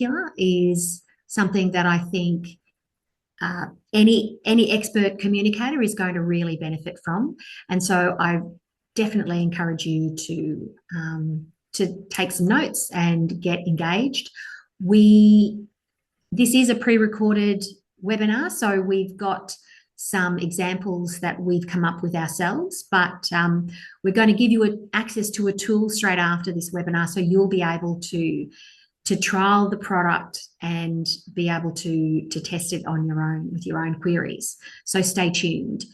particular is something that I think any expert communicator is going to really benefit from. And so I definitely encourage you to take some notes and get engaged. This is a pre-recorded webinar, so we've got some examples that we've come up with ourselves, but we're going to give you access to a tool straight after this webinar, so you'll be able to trial the product and be able to test it on your own with your own queries. So stay tuned.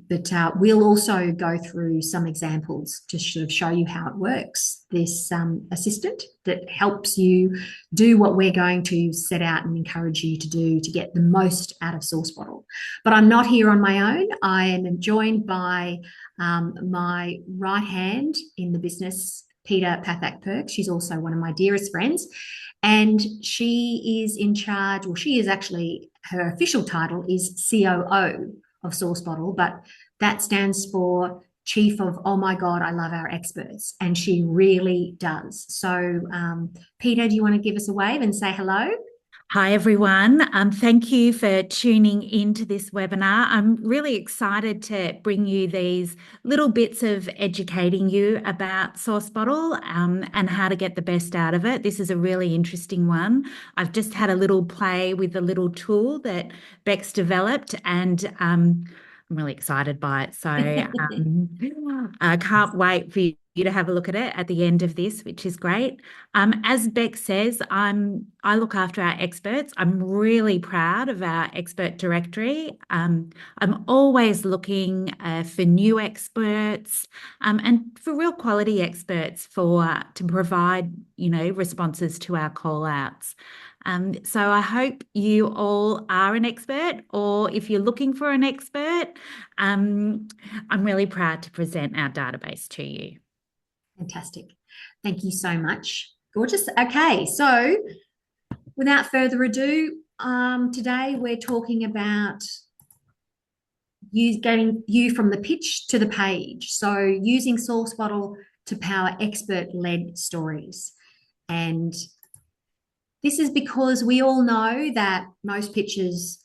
But we'll also go through some examples to sort of show you how it works, this assistant that helps you do what we're going to set out and encourage you to do to get the most out of SourceBottle. But I'm not here on my own. I am joined by my right hand in the business, Peter Pathak-Perk. She's also one of my dearest friends. And she is in charge, well, she is actually, her official title is COO of SourceBottle, but that stands for Chief of, oh my God, I love our experts. And she really does. So, Peter, do you want to give us a wave and say hello? Hi, everyone. Thank you for tuning into this webinar. I'm really excited to bring you these little bits of educating you about SourceBottle and how to get the best out of it. This is a really interesting one. I've just had a little play with the little tool that Beck's developed, and I'm really excited by it. So I can't wait for you to have a look at it at the end of this, which is great. As Beck says, I look after our experts. I'm really proud of our expert directory. I'm always looking for new experts and for real quality experts to provide, responses to our call outs. So I hope you all are an expert, or if you're looking for an expert, I'm really proud to present our database to you. Fantastic. Thank you so much. Gorgeous. Okay, so without further ado, today we're talking about getting you from the pitch to the page. So using SourceBottle to power expert-led stories. And this is because we all know that most pitches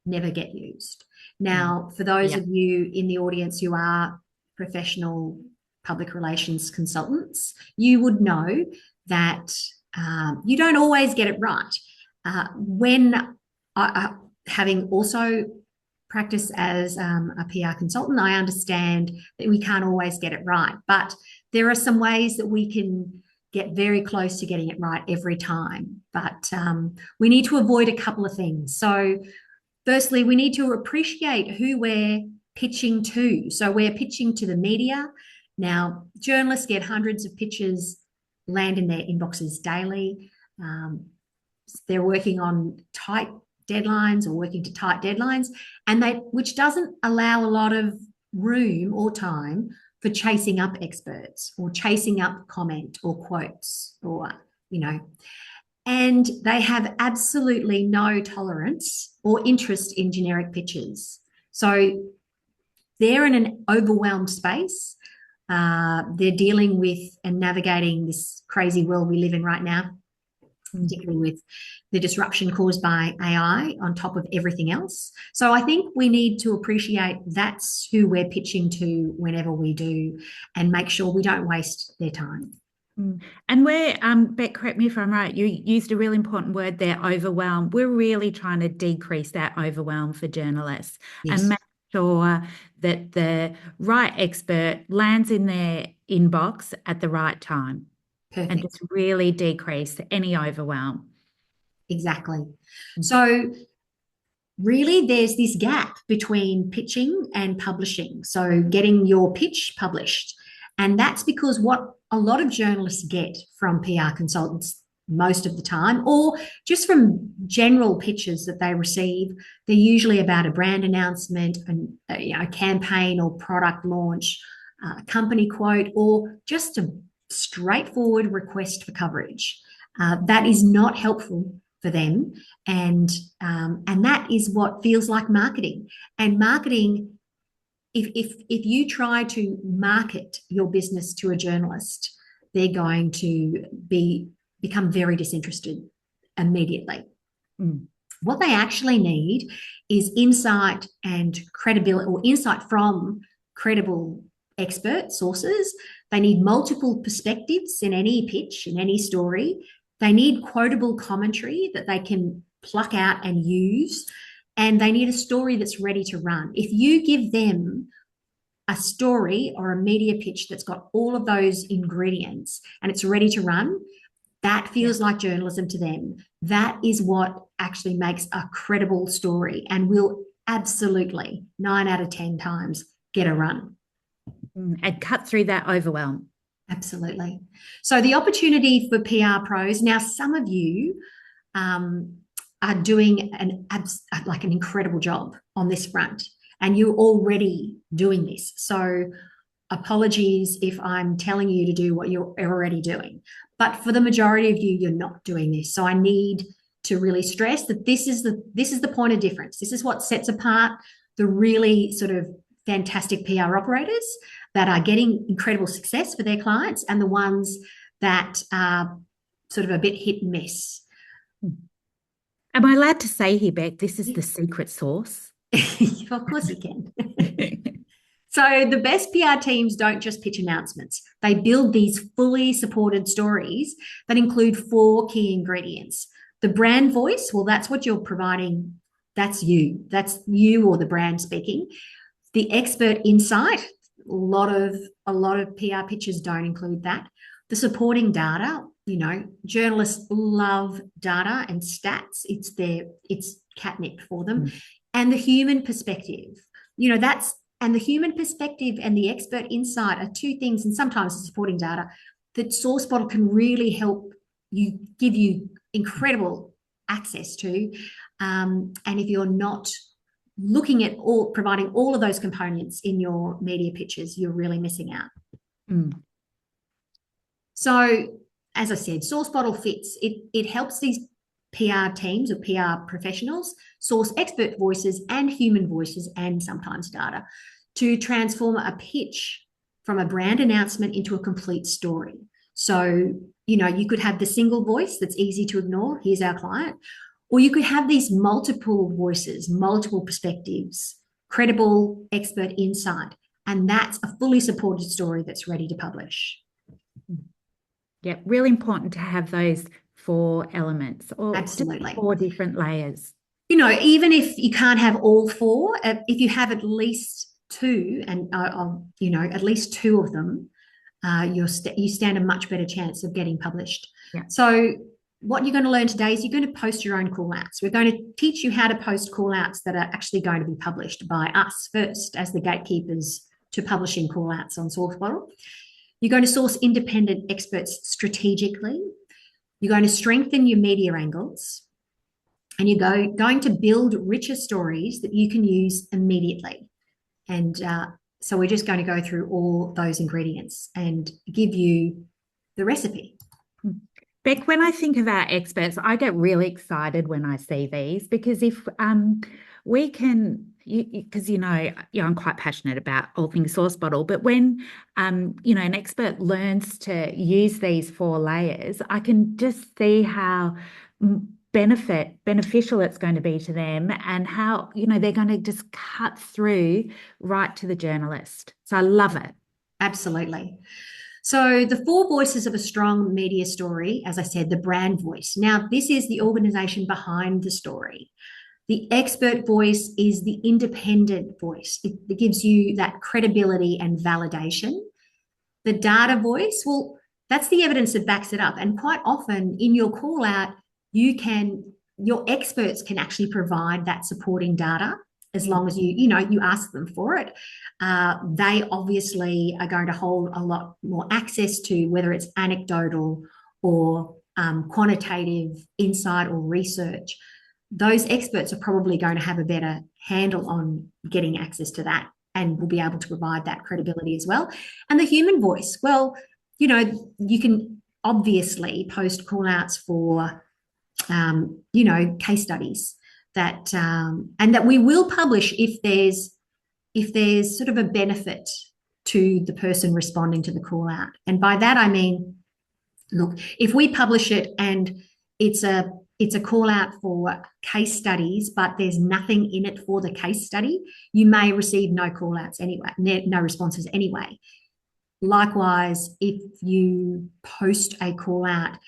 never get used. Now, for those of you in the audience who are professional public relations consultants, you would know that you don't always get it right. Having also practiced as a PR consultant, I understand that we can't always get it right, but there are some ways that we can get very close to getting it right every time. But we need to avoid a couple of things. So firstly, we need to appreciate who we're pitching to. So we're pitching to the media. Now, journalists get hundreds of pitches land in their inboxes daily. They're working on tight deadlines or working to tight deadlines, which doesn't allow a lot of room or time for chasing up experts or chasing up comment or quotes and they have absolutely no tolerance or interest in generic pitches. So they're in an overwhelmed space. They're dealing with and navigating this crazy world we live in right now, particularly with the disruption caused by AI on top of everything else. So I think we need to appreciate that's who we're pitching to whenever we do, and make sure we don't waste their time. And Beck, correct me if I'm right, you used a really important word there, overwhelm. We're really trying to decrease that overwhelm for journalists and make sure that the right expert lands in their inbox at the right time. Perfect. And just really decrease any overwhelm. Exactly. So really there's this gap between pitching and publishing. So getting your pitch published. And that's because what a lot of journalists get from PR consultants most of the time, or just from general pitches that they receive, they're usually about a brand announcement, a campaign or product launch, a company quote, or just a straightforward request for coverage. That is not helpful for them, and that is what feels like marketing. And marketing, if you try to market your business to a journalist, they're going to become very disinterested immediately. Mm. What they actually need is insight and credibility, or insight from credible expert sources. They need multiple perspectives in any pitch, in any story. They need quotable commentary that they can pluck out and use. And they need a story that's ready to run. If you give them a story or a media pitch that's got all of those ingredients and it's ready to run, that feels like journalism to them. That is what actually makes a credible story and will absolutely 9 out of 10 times get a run. And cut through that overwhelm. Absolutely. So the opportunity for PR pros, now some of you are doing an incredible job on this front, and you're already doing this. So apologies if I'm telling you to do what you're already doing. But for the majority of you, you're not doing this. So I need to really stress that this is the point of difference. This is what sets apart the really sort of fantastic PR operators that are getting incredible success for their clients, and the ones that are sort of a bit hit and miss. Am I allowed to say here, Beck, this is the secret sauce? Of course you can. So the best PR teams don't just pitch announcements. They build these fully supported stories that include 4 key ingredients. The brand voice, well, that's what you're providing. That's you. That's you or the brand speaking. The expert insight, a lot of PR pitches don't include that. The supporting data, journalists love data and stats. It's catnip for them. Mm. And the human perspective, and the human perspective and the expert insight are 2 things, and sometimes the supporting data, that SourceBottle can really help you, give you incredible access to. And if you're not looking at providing all of those components in your media pitches, you're really missing out. Mm. So, as I said, SourceBottle fits. It helps these PR teams or PR professionals source expert voices and human voices, and sometimes data, to transform a pitch from a brand announcement into a complete story. So, you could have the single voice that's easy to ignore. Here's our client. Or you could have these multiple voices, multiple perspectives, credible expert insight, and that's a fully supported story that's ready to publish. Yeah, really important to have those 4 elements, or absolutely 4 different layers. Even if you can't have all 4, if you have at least 2, and at least 2 of them, you stand a much better chance of getting published. Yeah. So what you're going to learn today is you're going to post your own call outs. We're going to teach you how to post call outs that are actually going to be published by us first, as the gatekeepers to publishing call outs on SourceBottle. You're going to source independent experts strategically. You're going to strengthen your media angles, and you're going to build richer stories that you can use immediately. And so we're just going to go through all those ingredients and give you the recipe. Beck, when I think of our experts, I get really excited when I see these, because if we can, because I'm quite passionate about all things SourceBottle, but when an expert learns to use these 4 layers, I can just see how beneficial it's going to be to them, and how they're going to just cut through right to the journalist. So I love it. Absolutely. So the 4 voices of a strong media story, as I said, the brand voice. Now, this is the organization behind the story. The expert voice is the independent voice. It gives you that credibility and validation. The data voice, well, that's the evidence that backs it up. And quite often in your call out, your experts can actually provide that supporting data, as long as you ask them for it. They obviously are going to hold a lot more access to whether it's anecdotal or quantitative insight or research. Those experts are probably going to have a better handle on getting access to that, and will be able to provide that credibility as well. And the human voice, well, you can obviously post call outs for, case studies that and that we will publish if there's sort of a benefit to the person responding to the call out. And by that I mean, look, if we publish it and it's a it's a call out for case studies, but there's nothing in it for the case study, you may receive no call outs anyway, no responses anyway. Likewise, if you post a call out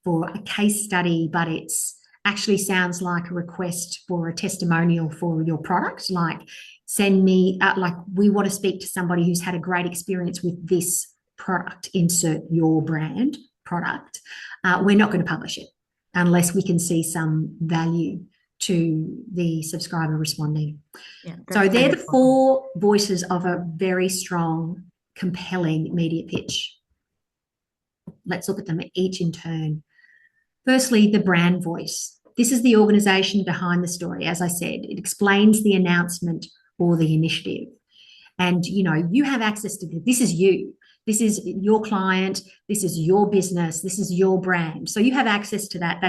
for a case study, but it's actually sounds like a request for a testimonial for your product, like send me, like we want to speak to somebody who's had a great experience with this product, insert your brand product, we're not going to publish it unless we can see some value to the subscriber responding. Yeah, so they're the four voices of a very strong, compelling media pitch. Let's look at them each in turn. Firstly, the brand voice. This is the organization behind the story. As I said, it explains the announcement or the initiative. And, you have access to this. This is you. This is your client. This is your business. This is your brand. So you have access to that.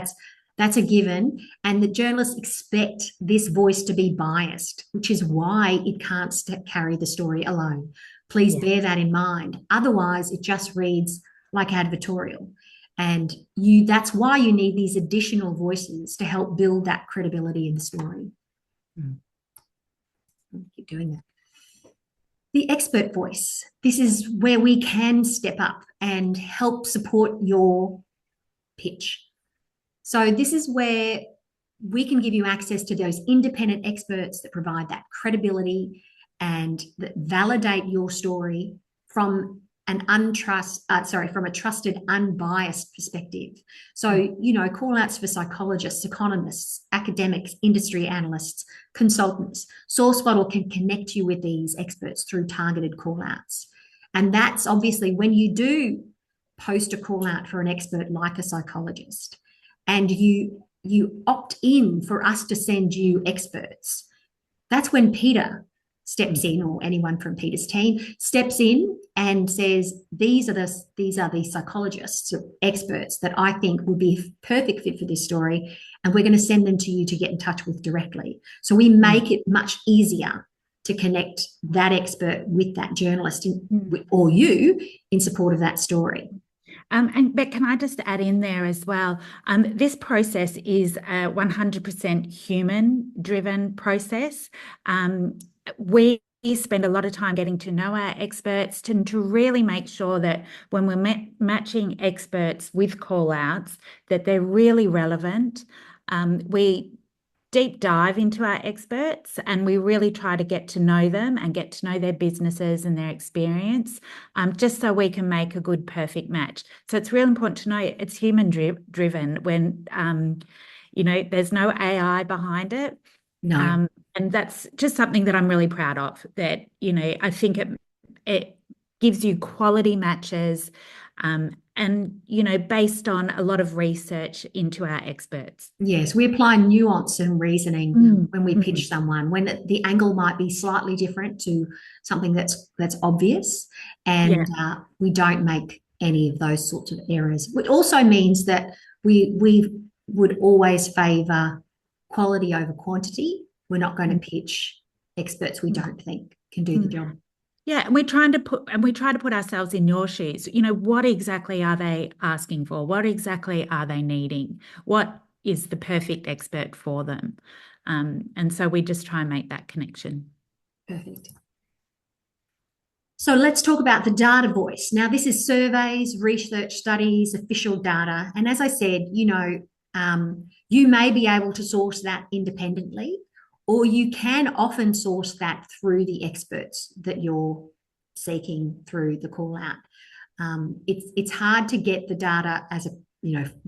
That's a given. And the journalists expect this voice to be biased, which is why it can't carry the story alone. Please bear that in mind. Otherwise, it just reads like advertorial. And that's why you need these additional voices to help build that credibility in the story. Keep doing that. The expert voice. This is where we can step up and help support your pitch. So this is where we can give you access to those independent experts that provide that credibility and that validate your story from from a trusted, unbiased perspective. So, call outs for psychologists, economists, academics, industry analysts, consultants. SourceBottle can connect you with these experts through targeted call outs. And that's obviously when you do post a call out for an expert like a psychologist and you opt in for us to send you experts, that's when Peter steps in, or anyone from Peter's team steps in and says, these are the psychologists, experts that I think would be a perfect fit for this story, and we're going to send them to you to get in touch with directly. So we make it much easier to connect that expert with that journalist or you in support of that story. And Beck, can I just add in there as well? This process is a 100% human-driven process. We spend a lot of time getting to know our experts to really make sure that when we're matching experts with call-outs, that they're really relevant. We deep dive into our experts and we really try to get to know them and get to know their businesses and their experience, just so we can make a good, perfect match. So it's really important to know it's human driven when, there's no AI behind it. No. And that's just something that I'm really proud of, that, I think it gives you quality matches, and, based on a lot of research into our experts. Yes, we apply nuance and reasoning when we pitch someone, when the angle might be slightly different to something that's obvious, and we don't make any of those sorts of errors. Which also means that we would always favour quality over quantity. We're not going to pitch experts we don't think can do the job. Yeah, and we try to put ourselves in your shoes. What exactly are they asking for? What exactly are they needing? What is the perfect expert for them? And so we just try and make that connection. Perfect. So let's talk about the data voice. Now, this is surveys, research studies, official data. And as I said, you may be able to source that independently, or you can often source that through the experts that you're seeking through the call out. It's hard to get the data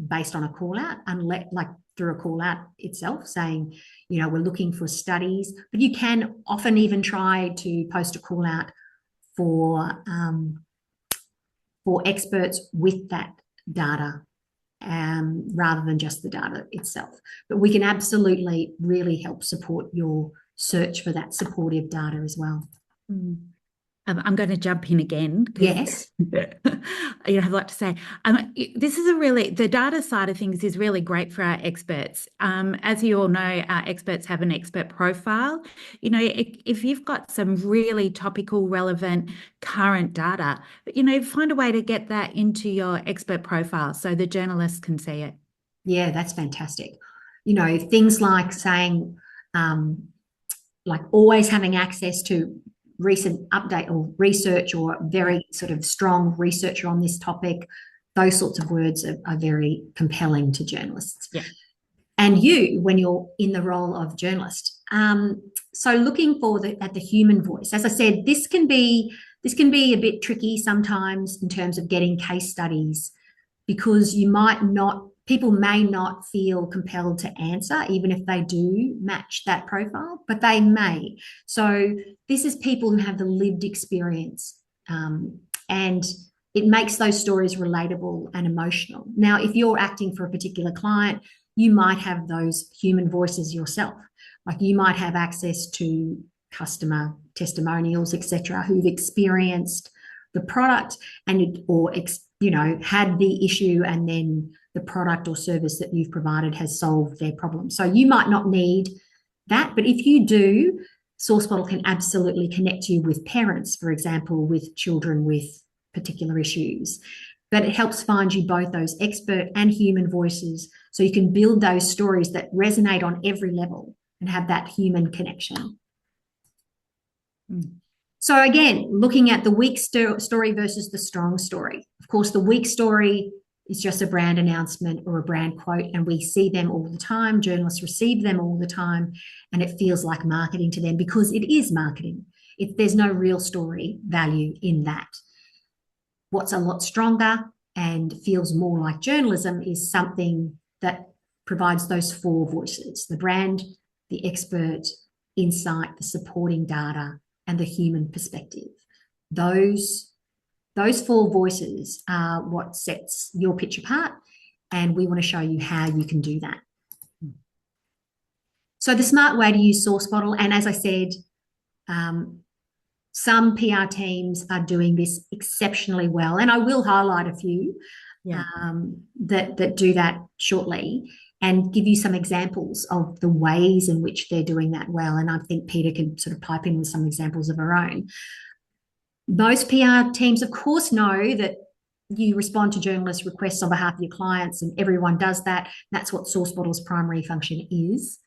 based on a call out, unless like through a call out itself saying, we're looking for studies, but you can often even try to post a call out for experts with that data, rather than just the data itself. But we can absolutely really help support your search for that supportive data as well. I'm going to jump in again. Yes. I have a lot to say. This is the data side of things is really great for our experts. As you all know, our experts have an expert profile. If you've got some really topical, relevant, current data, find a way to get that into your expert profile so the journalists can see it. Yeah, that's fantastic. You know, things like saying, um, like always having access to recent update or research or very sort of strong researcher on this topic, those sorts of words are very compelling to journalists. Yeah. And you, when you're in the role of journalist. So looking for at the human voice, as I said, this can be a bit tricky sometimes in terms of getting case studies, because people may not feel compelled to answer, even if they do match that profile, but they may. So this is people who have the lived experience, and it makes those stories relatable and emotional. Now, if you're acting for a particular client, you might have those human voices yourself. Like you might have access to customer testimonials, etc., who've experienced the product or had the issue, and then the product or service that you've provided has solved their problem. So you might not need that, but if you do, SourceBottle can absolutely connect you with parents, for example, with children with particular issues. But it helps find you both those expert and human voices, so you can build those stories that resonate on every level and have that human connection. So again, looking at the weak story versus the strong story. Of course, the weak story is just a brand announcement or a brand quote, and we see them all the time. Journalists receive them all the time, and it feels like marketing to them because it is marketing. There's no real story value in that. What's a lot stronger and feels more like journalism is something that provides those four voices: the brand, the expert, insight, the supporting data, and the human perspective. Those four voices are what sets your pitch apart, and we want to show you how you can do that. So the smart way to use SourceBottle, and as I said, some PR teams are doing this exceptionally well, and I will highlight a few that do that shortly, and give you some examples of the ways in which they're doing that well. And I think Peter can sort of pipe in with some examples of her own. Most PR teams, of course, know that you respond to journalist requests on behalf of your clients, and everyone does that. That's what SourceBottle's primary function is.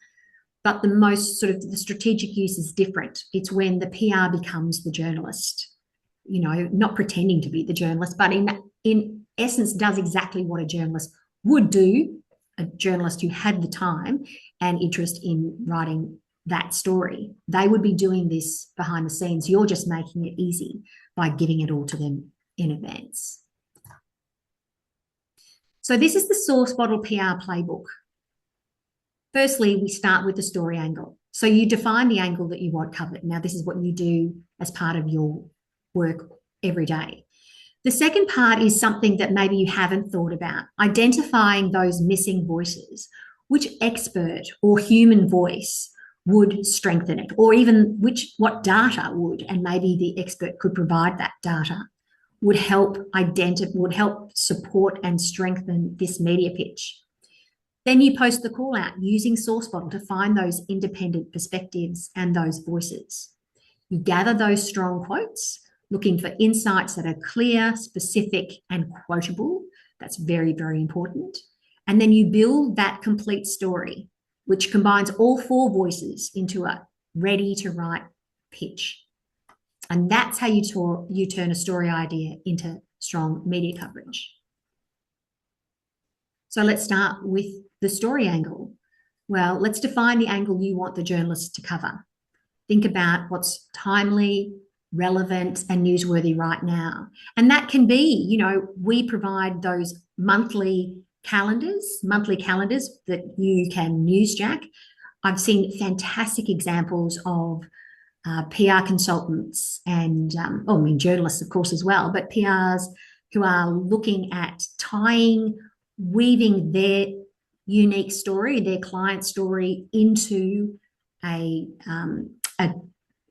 But the most sort of the strategic use is different. It's when the PR becomes the journalist, not pretending to be the journalist, but in essence does exactly what a journalist would do, a journalist who had the time and interest in writing that story. They would be doing this behind the scenes. You're just making it easy by giving it all to them in advance. So this is the SourceBottle PR playbook. Firstly, we start with the story angle. So you define the angle that you want covered. Now, this is what you do as part of your work every day. The second part is something that maybe you haven't thought about: identifying those missing voices. Which expert or human voice would strengthen it, or even what data would, and maybe the expert could provide that data, would help support and strengthen this media pitch. Then you post the call out using SourceBottle to find those independent perspectives and those voices. You gather those strong quotes, looking for insights that are clear, specific, and quotable. That's very, very important. And then you build that complete story, which combines all four voices into a ready-to-write pitch. And that's how you turn a story idea into strong media coverage. So let's start with the story angle. Well, let's define the angle you want the journalist to cover. Think about what's timely, relevant, and newsworthy right now. And that can be, we provide those monthly calendars that you can newsjack. I've seen fantastic examples of PR consultants and, journalists, of course, as well, but PRs who are looking at weaving their unique story, their client story, into an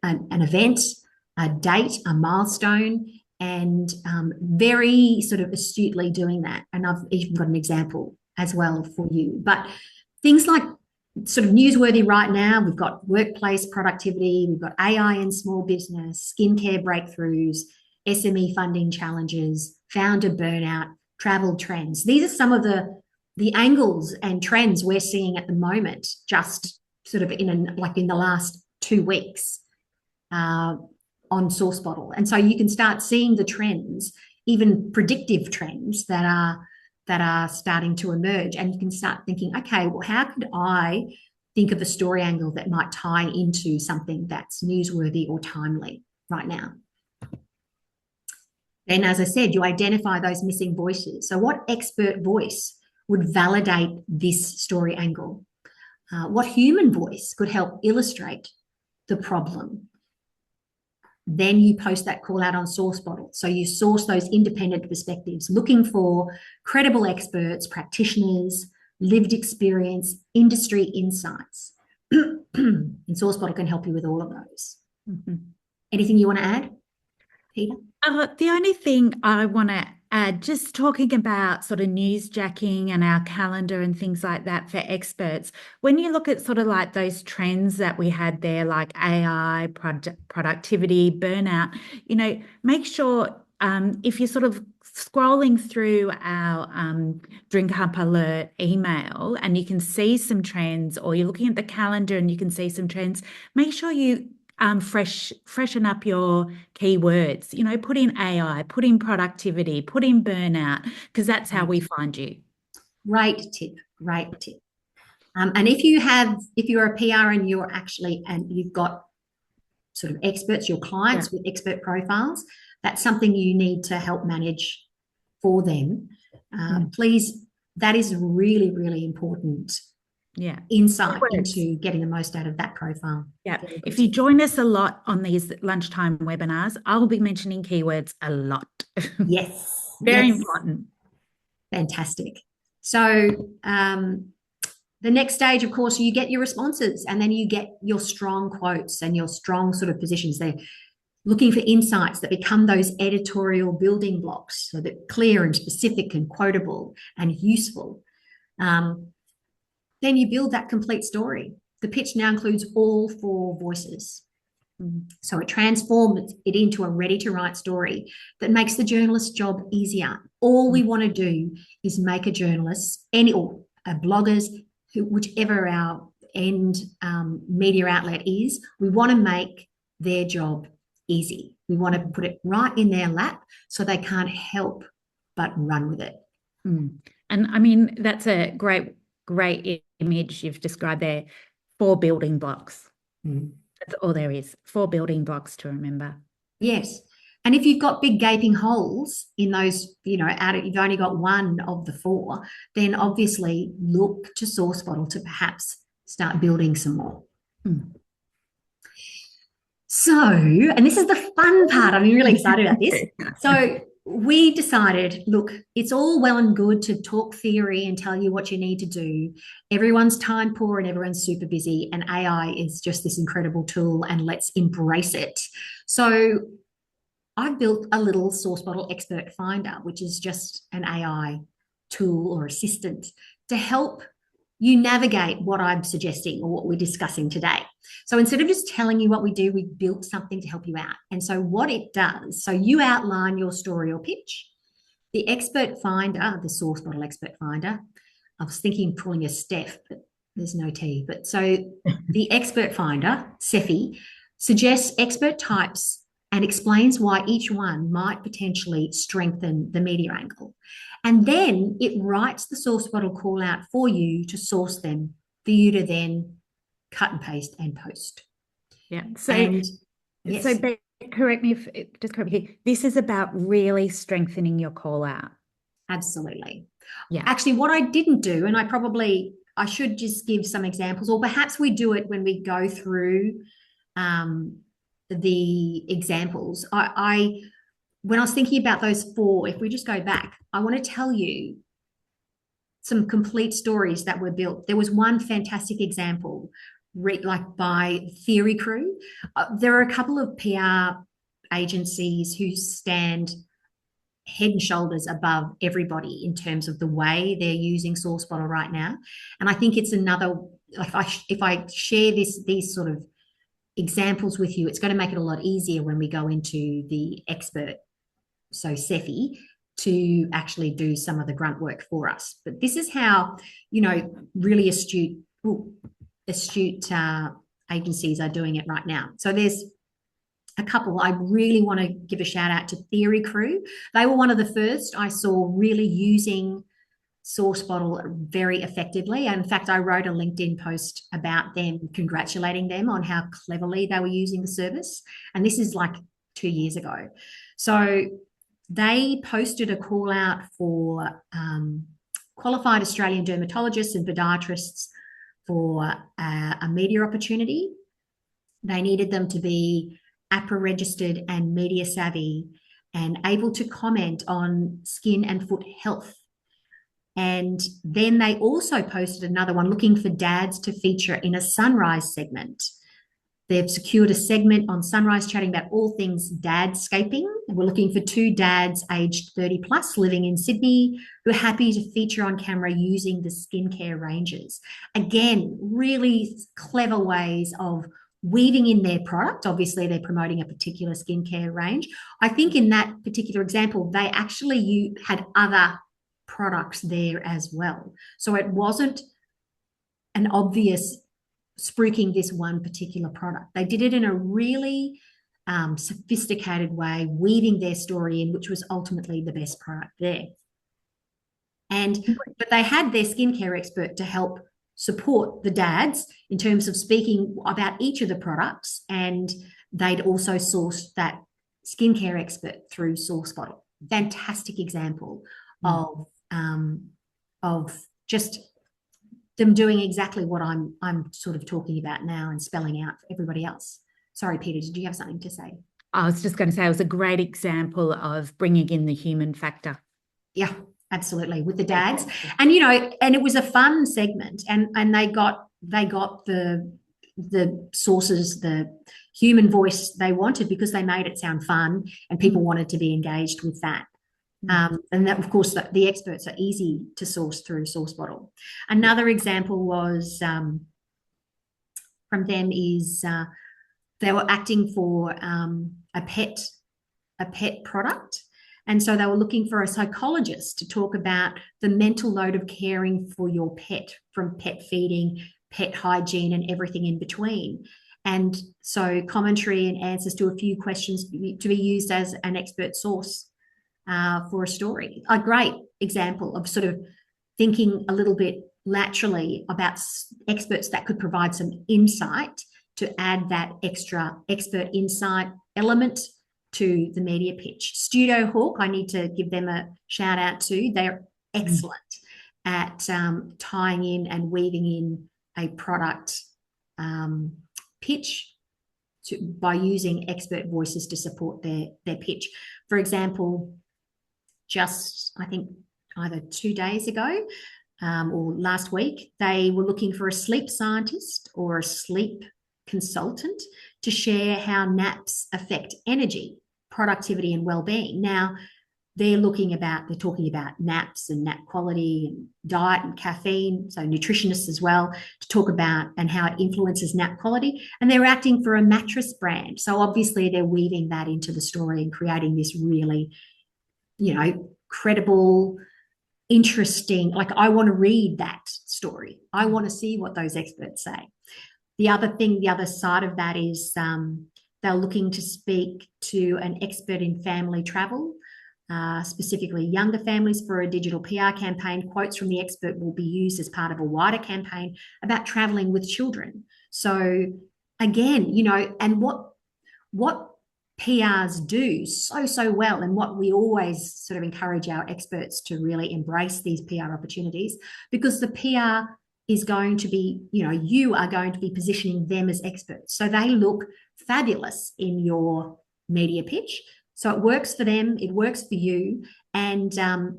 event, a date, a milestone, and very sort of astutely doing that. And I've even got an example as well for you. But things like sort of newsworthy right now, we've got workplace productivity, we've got AI in small business, skincare breakthroughs, SME funding challenges, founder burnout, travel trends. These are some of the the angles and trends we're seeing at the moment, just sort of in the last 2 weeks uh, on SourceBottle. And so you can start seeing the trends, even predictive trends that are starting to emerge. And you can start thinking, okay, well, how could I think of a story angle that might tie into something that's newsworthy or timely right now? Then, as I said, you identify those missing voices. So what expert voice would validate this story angle? What human voice could help illustrate the problem? Then you post that call out on SourceBottle. So you source those independent perspectives, looking for credible experts, practitioners, lived experience, industry insights. And SourceBottle can help you with all of those. Mm-hmm. Anything you want to add, Peter? The only thing I want to add, just talking about sort of newsjacking and our calendar and things like that for experts, when you look at sort of like those trends that we had there, like AI, productivity, burnout, make sure if you're sort of scrolling through our Drink Up Alert email and you can see some trends, or you're looking at the calendar and you can see some trends, make sure you freshen up your keywords, put in AI, put in productivity, put in burnout, because that's how we find you. Great tip. And if you're a PR and you've got sort of experts, your clients with expert profiles, that's something you need to help manage for them. Please, that is really, really important. Insight into getting the most out of that profile. If you join us a lot on these lunchtime webinars, I'll be mentioning keywords a lot. Yes. Very important. Fantastic. So the next stage, of course, you get your responses, and then you get your strong quotes and your strong sort of positions. They're looking for insights that become those editorial building blocks, so that clear and specific and quotable and useful. Then you build that complete story. The pitch now includes all 4 voices. So it transforms it into a ready-to-write story that makes the journalist's job easier. All we want to do is make a journalist, or bloggers, whichever our end media outlet is, we want to make their job easy. We want to put it right in their lap so they can't help but run with it. And I mean, that's a great image you've described there. 4 building blocks. That's all there is. 4 building blocks to remember. Yes. And if you've got big gaping holes in those, you've only got one of the 4, then obviously look to SourceBottle to perhaps start building some more. So, and this is the fun part. I'm really excited about this. So we decided, look, it's all well and good to talk theory and tell you what you need to do. Everyone's time poor and everyone's super busy, and AI is just this incredible tool, and let's embrace it. So I've built a little SourceBottle expert finder, which is just an AI tool or assistant to help you navigate what I'm suggesting or what we're discussing today. So instead of just telling you what we do, we built something to help you out. And so what it does, so you outline your story or pitch. The expert finder, the SourceBottle expert finder, I was thinking of calling a Steph, but there's no T. But so the expert finder, Sephi, suggests expert types and explains why each one might potentially strengthen the media angle. And then it writes the SourceBottle call out for you to source them, for you to then cut and paste and post. Correct me here. This is about really strengthening your call out. Absolutely. Actually, what I didn't do, and I should just give some examples, or perhaps we do it when we go through the examples. When I was thinking about those 4, if we just go back, I want to tell you some complete stories that were built. There was one fantastic example, by Theory Crew. There are a couple of PR agencies who stand head and shoulders above everybody in terms of the way they're using SourceBottle right now. And I think it's another, if I share these sort of examples with you, it's going to make it a lot easier when we go into the expert. So Sephi, to actually do some of the grunt work for us. But this is how, really astute agencies are doing it right now. So there's a couple. I really want to give a shout out to Theory Crew. They were one of the first I saw really using SourceBottle very effectively. And in fact, I wrote a LinkedIn post about them, congratulating them on how cleverly they were using the service. And this is like 2 years ago. So they posted a call out for qualified Australian dermatologists and podiatrists for a media opportunity. They needed them to be APRA registered and media savvy and able to comment on skin and foot health. And then they also posted another one looking for dads to feature in a Sunrise segment. They've secured a segment on Sunrise chatting about all things dadscaping. We're looking for 2 dads aged 30 plus living in Sydney who are happy to feature on camera using the skincare ranges. Again, really clever ways of weaving in their product. Obviously, they're promoting a particular skincare range. I think in that particular example, they actually had other products there as well. So it wasn't an obvious spruiking this one particular product. They did it in a really sophisticated way, weaving their story in, which was ultimately the best product there. But they had their skincare expert to help support the dads in terms of speaking about each of the products, and they'd also sourced that skincare expert through SourceBottle. Fantastic example of just them doing exactly what I'm sort of talking about now and spelling out for everybody else. Sorry, Peter, did you have something to say? I was just going to say it was a great example of bringing in the human factor. Yeah, absolutely, with the dads. And, and it was a fun segment, and they got the sources, the human voice they wanted, because they made it sound fun and people wanted to be engaged with that. And that, of course, the experts are easy to source through SourceBottle. Another example was from them is they were acting for a pet product. And so they were looking for a psychologist to talk about the mental load of caring for your pet, from pet feeding, pet hygiene, and everything in between. And so commentary and answers to a few questions to be used as an expert source for a story. A great example of sort of thinking a little bit laterally about experts that could provide some insight to add that extra expert insight element to the media pitch. Studio Hawk, I need to give them a shout out to. They're excellent at tying in and weaving in a product pitch by using expert voices to support their pitch. For example, just I think either 2 days ago or last week, they were looking for a sleep scientist or a sleep consultant to share how naps affect energy, productivity, and well-being. Now, they're talking about naps and nap quality and diet and caffeine, so nutritionists as well, to talk about and how it influences nap quality. And they're acting for a mattress brand. So obviously they're weaving that into the story and creating this really, credible, interesting, like I want to read that story. I want to see what those experts say. The other side of that is they're looking to speak to an expert in family travel, specifically younger families, for a digital PR campaign. Quotes from the expert will be used as part of a wider campaign about traveling with children. So again, and what PRs do so well, and what we always sort of encourage our experts to really embrace these PR opportunities, because the PR is going to be, you are going to be positioning them as experts. So they look fabulous in your media pitch. So it works for them, it works for you, and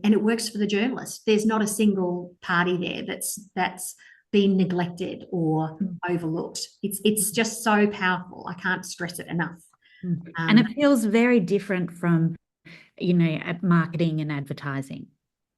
it works for the journalist. There's not a single party there that's been neglected or overlooked. It's just so powerful. I can't stress it enough. And it feels very different from, marketing and advertising.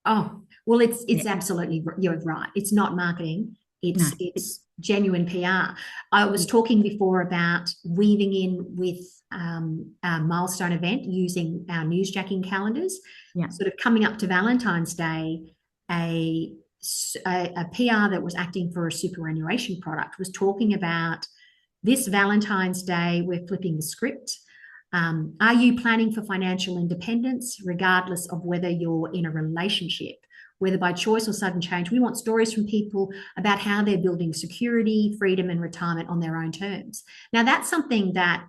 Oh, well, it's absolutely, you're right. It's not marketing. No. It's genuine PR. I was talking before about weaving in with our milestone event using our newsjacking calendars. Yeah. Sort of coming up to Valentine's Day, a PR that was acting for a superannuation product was talking about this Valentine's Day, we're flipping the script. Are you planning for financial independence, regardless of whether you're in a relationship, whether by choice or sudden change? We want stories from people about how they're building security, freedom, and retirement on their own terms. Now, that's something that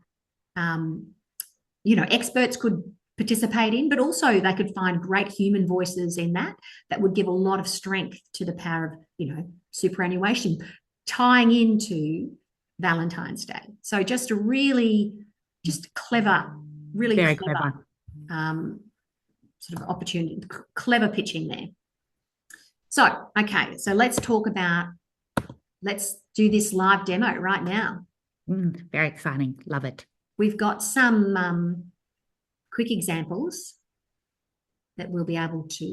experts could participate in, but also they could find great human voices in that would give a lot of strength to the power of superannuation, tying into Valentine's Day. So just a really clever, really Very clever sort of opportunity, clever pitching there. So, okay, so let's do this live demo right now. Very exciting. Love it. We've got some quick examples that we'll be able to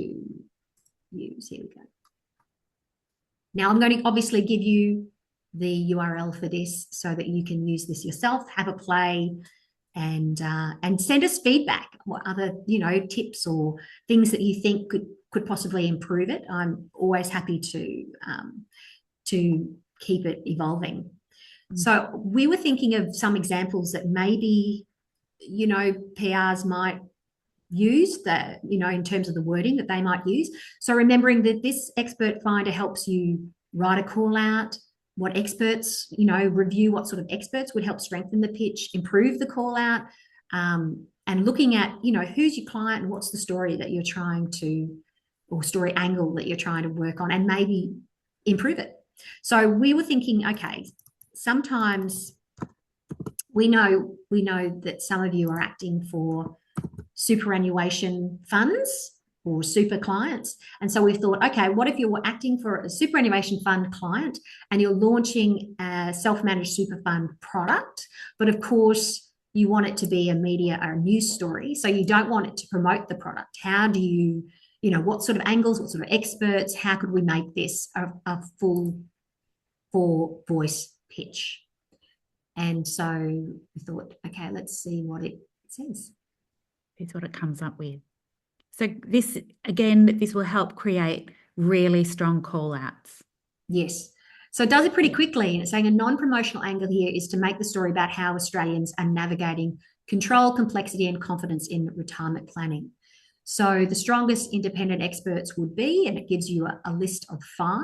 use. Here we go. Now, I'm going to obviously give you the URL for this so that you can use this yourself, have a play, and send us feedback. What other tips or things that you think could possibly improve it? I'm always happy to keep it evolving. So we were thinking of some examples that maybe PRs might use, that in terms of the wording that they might use. So remembering that this expert finder helps you write a call out, what experts, review what sort of experts would help strengthen the pitch, improve the call out, and looking at, who's your client and what's the story that you're trying to, or story angle that you're trying to work on, and maybe improve it. So we were thinking, okay, sometimes we know that some of you are acting for superannuation funds or super clients. And so we thought, okay, what if you were acting for a superannuation fund client and you're launching a self-managed super fund product, but of course you want it to be a media or a news story, so you don't want it to promote the product. How do you, what sort of angles, what sort of experts, how could we make this a full voice pitch? And so we thought, okay, let's see what it says. Here's what it comes up with. So this will help create really strong call outs. Yes. So it does it pretty quickly. And it's saying a non-promotional angle here is to make the story about how Australians are navigating control, complexity, and confidence in retirement planning. So the strongest independent experts would be, and it gives you a list of 5,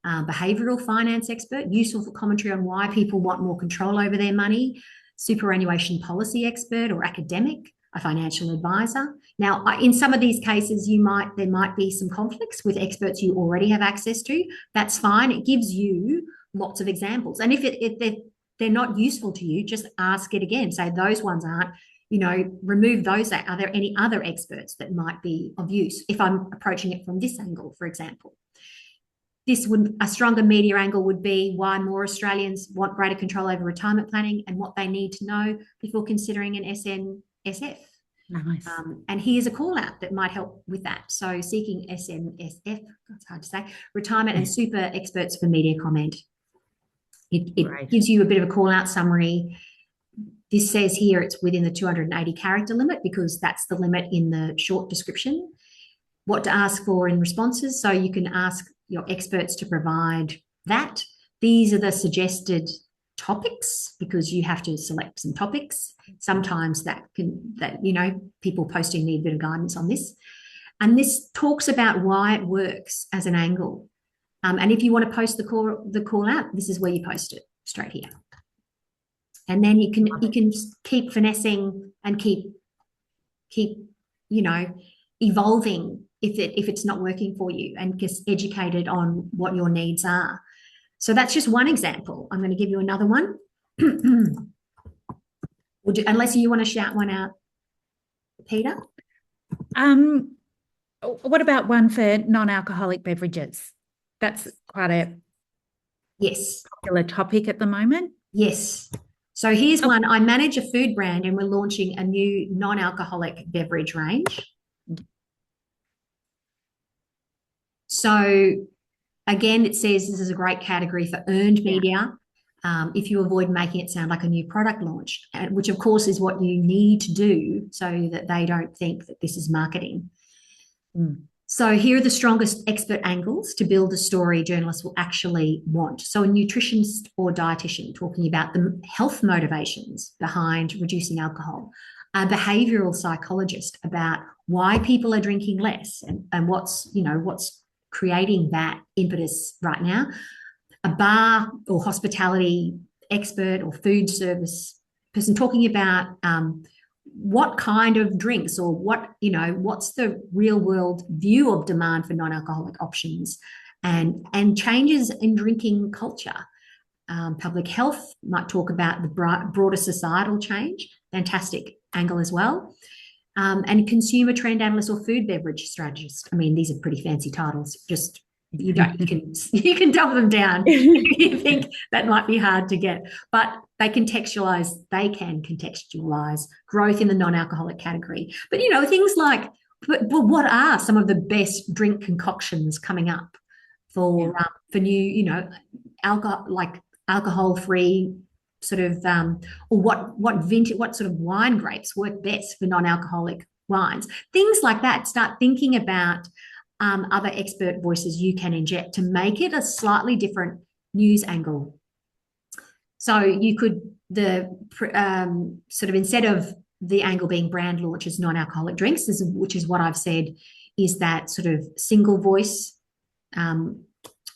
behavioural finance expert, useful for commentary on why people want more control over their money, superannuation policy expert or academic, a financial advisor. Now, in some of these cases, there might be some conflicts with experts you already have access to. That's fine. It gives you lots of examples. And if they're not useful to you, just ask it again. Say those ones aren't, remove those. Are there any other experts that might be of use if I'm approaching it from this angle, for example? A stronger media angle would be why more Australians want greater control over retirement planning and what they need to know before considering an SNSF. Nice. And here's a call out that might help with that. So seeking SNSF, that's hard to say, retirement and super experts for media comment. It gives you a bit of a call out summary. This says here it's within the 280 character limit because that's the limit in the short description. What to ask for in responses. So you can ask your experts to provide that. These are the suggested topics because you have to select some topics. Sometimes people posting need a bit of guidance on this. And this talks about why it works as an angle. And if you want to post the call out, this is where you post it, straight here. And then you can keep finessing and keep evolving if it's not working for you, and get educated on what your needs are. So that's just one example. I'm going to give you another one. Unless you want to shout one out, Peter. What about one for non-alcoholic beverages? That's quite a popular topic at the moment. Yes. So here's one. I manage a food brand and we're launching a new non-alcoholic beverage range. So Again, it says this is a great category for earned media. If you avoid making it sound like a new product launch, which of course is what you need to do so that they don't think that this is marketing. So here are the strongest expert angles to build a story journalists will actually want. So a nutritionist or dietitian talking about the health motivations behind reducing alcohol, a behavioral psychologist about why people are drinking less and what's creating that impetus right now, a bar or hospitality expert or food service person talking about what kind of drinks or what's the real world view of demand for non-alcoholic options and changes in drinking culture. Public health might talk about the broader societal change, fantastic angle as well. And consumer trend analyst or food beverage strategist. I mean, these are pretty fancy titles. Just you can dumb them down if you think that might be hard to get, but they can contextualize growth in the non-alcoholic category. But things like, but what are some of the best drink concoctions coming up for new alcohol-free sort of or what sort of wine grapes work best for non-alcoholic wines, things like that. Start thinking about other expert voices you can inject to make it a slightly different news angle. So you could sort of, instead of the angle being brand launches non-alcoholic drinks, which is what I've said, is that sort of single voice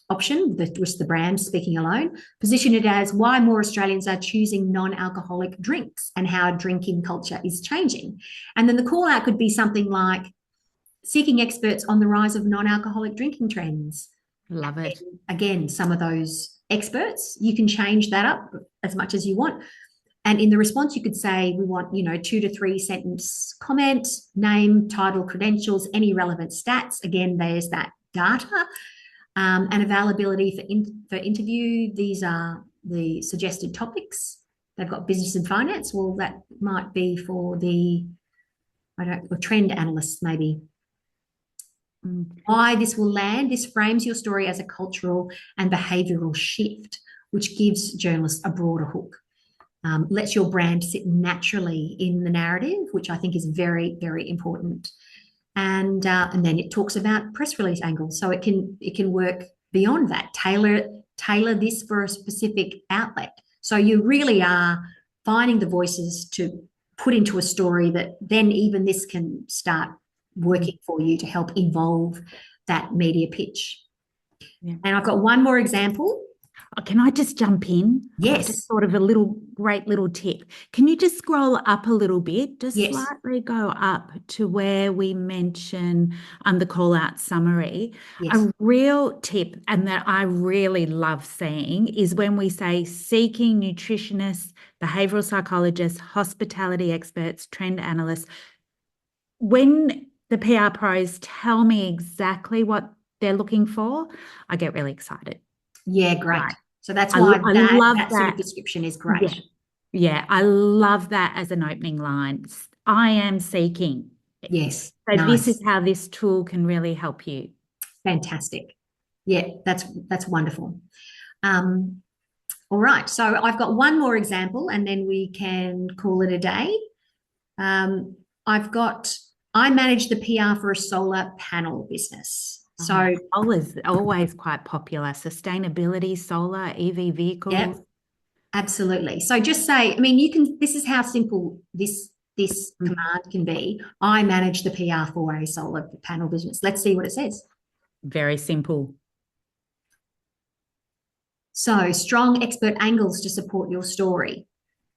option, with the brand speaking alone, position it as why more Australians are choosing non-alcoholic drinks and how drinking culture is changing. And then the call out could be something like seeking experts on the rise of non-alcoholic drinking trends. Love it. Again, some of those experts, you can change that up as much as you want. And in the response, you could say, we want, 2 to 3 sentence comment, name, title, credentials, any relevant stats. Again, there's that data. And availability for interview. These are the suggested topics. They've got business and finance. Well, that might be for or trend analysts maybe. Why this will land. This frames your story as a cultural and behavioural shift, which gives journalists a broader hook. Lets your brand sit naturally in the narrative, which I think is very, very important. And then it talks about press release angles, so it can work beyond that. Tailor this for a specific outlet. So you really are finding the voices to put into a story that then even this can start working for you to help evolve that media pitch. Yeah. And I've got one more example. Oh, can I just jump in? Yes. Just sort of great little tip. Can you just scroll up a little bit? Just slightly go up to where we mention the call out summary. Yes. A real tip, and that I really love seeing, is when we say seeking nutritionists, behavioral psychologists, hospitality experts, trend analysts. When the PR pros tell me exactly what they're looking for, I get really excited. Yeah, great. Right. So that's why that sort of description is great. Yeah, I love that as an opening line. I am seeking. Yes. So nice. This is how this tool can really help you. Fantastic. Yeah, that's wonderful. All right. So I've got one more example and then we can call it a day. I manage the PR for a solar panel business. So solar is always quite popular. Sustainability, solar, EV vehicles. Yep, absolutely. So just say, this is how simple this command can be. I manage the PR for a solar panel business. Let's see what it says. Very simple. So strong expert angles to support your story.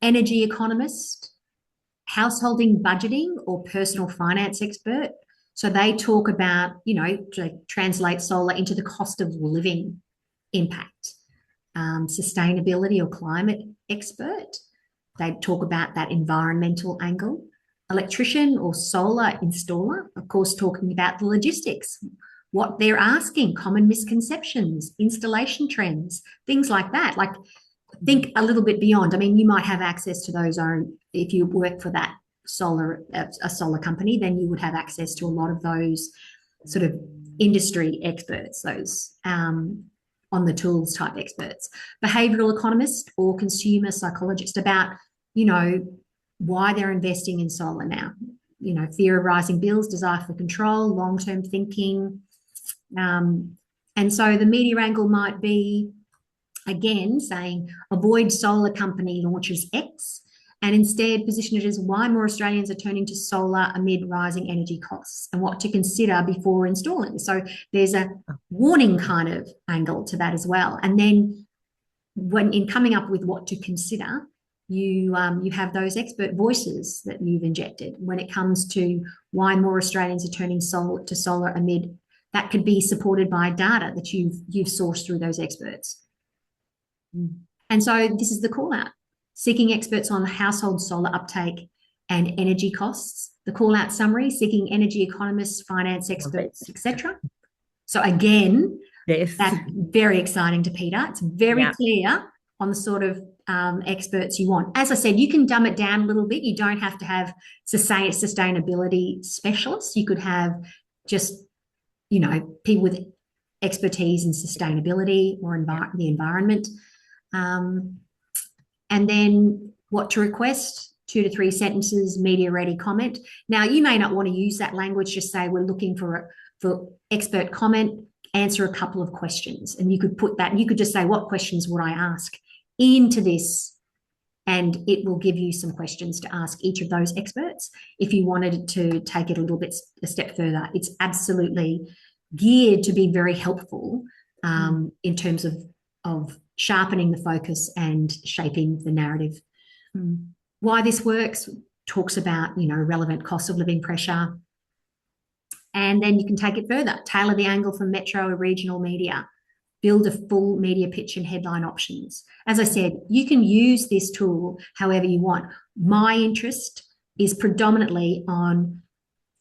Energy economist, householding budgeting or personal finance expert. So they talk about, to translate solar into the cost of living impact. Sustainability or climate expert. They talk about that environmental angle. Electrician or solar installer, of course, talking about the logistics, what they're asking, common misconceptions, installation trends, things like that. Like, think a little bit beyond. You might have access to those if you work for a solar company, then you would have access to a lot of those sort of industry experts, those on the tools type experts, behavioral economists or consumer psychologists about, why they're investing in solar now. Fear of rising bills, desire for control, long-term thinking. And so the media angle might be, again, saying avoid solar company launches X, and instead position it as why more Australians are turning to solar amid rising energy costs and what to consider before installing. So there's a warning kind of angle to that as well. And then when in coming up with what to consider, you have those expert voices that you've injected when it comes to why more Australians are turning to solar amid. That could be supported by data that you've sourced through those experts. And so this is the call out: seeking experts on household solar uptake and energy costs. The call out summary: seeking energy economists, finance experts, etc. So again, yes, that's very exciting to Peter. It's very clear on the sort of experts you want. As I said, you can dumb it down a little bit. You don't have to have sustainability specialists. You could have just, people with expertise in sustainability or the environment. And then what to request: 2 to 3 sentences, media ready comment. Now, you may not want to use that language. Just say we're looking for expert comment, answer a couple of questions. And you could put that, you could just say, what questions would I ask into this? And it will give you some questions to ask each of those experts. If you wanted to take it a step further, it's absolutely geared to be very helpful in terms of sharpening the focus and shaping the narrative. Why this works talks about, relevant cost of living pressure. And then you can take it further, tailor the angle for metro or regional media, build a full media pitch and headline options. As I said, you can use this tool however you want. My interest is predominantly on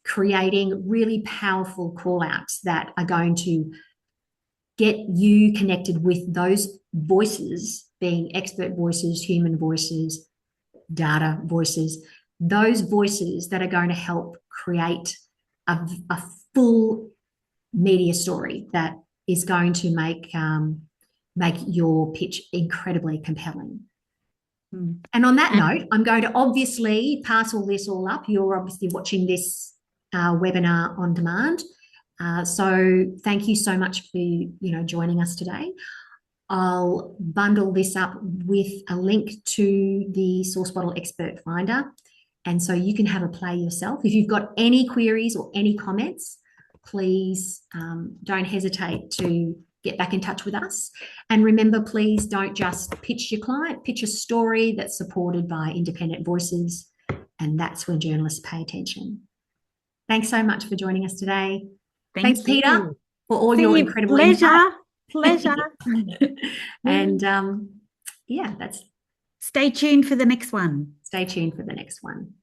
creating really powerful call outs that are going to get you connected with those voices, being expert voices, human voices, data voices, those voices that are going to help create a full media story that is going to make your pitch incredibly compelling. And on that note, I'm going to obviously pass all up. You're obviously watching this webinar on demand. So thank you so much for joining us today. I'll bundle this up with a link to the SourceBottle Expert Finder, and so you can have a play yourself. If you've got any queries or any comments, please don't hesitate to get back in touch with us. And remember, please don't just pitch your client, pitch a story that's supported by independent voices, and that's when journalists pay attention. Thanks so much for joining us today. Thanks, Peter, for all your incredible insight. Pleasure. And stay tuned for the next one. Stay tuned for the next one.